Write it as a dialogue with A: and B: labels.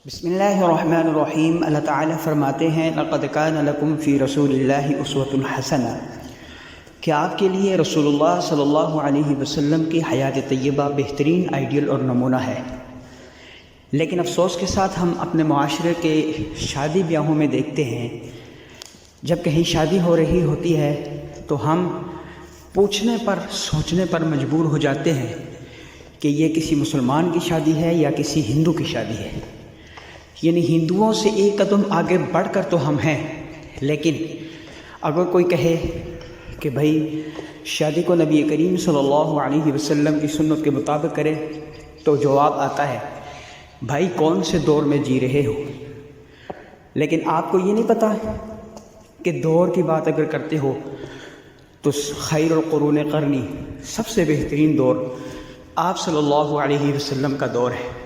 A: بسم اللہ الرحمن الرحیم۔ اللہ تعالیٰ فرماتے ہیں لقد کان لکم فی رسول اللہ اسوۃ حسنہ، کہ آپ کے لیے رسول اللہ صلی اللہ علیہ وسلم کی حیات طیبہ بہترین آئیڈیل اور نمونہ ہے۔ لیکن افسوس کے ساتھ ہم اپنے معاشرے کے شادی بیاہوں میں دیکھتے ہیں، جب کہیں شادی ہو رہی ہوتی ہے تو ہم پوچھنے پر سوچنے پر مجبور ہو جاتے ہیں کہ یہ کسی مسلمان کی شادی ہے یا کسی ہندو کی شادی ہے۔ یعنی ہندوؤں سے ایک قدم آگے بڑھ کر تو ہم ہیں، لیکن اگر کوئی کہے کہ بھائی شادی کو نبی کریم صلی اللہ علیہ وسلم کی سنت کے مطابق کرے تو جواب آتا ہے بھائی کون سے دور میں جی رہے ہو۔ لیکن آپ کو یہ نہیں پتہ کہ دور کی بات اگر کرتے ہو تو خیر القرون قرنی، سب سے بہترین دور آپ صلی اللہ علیہ وسلم کا دور ہے۔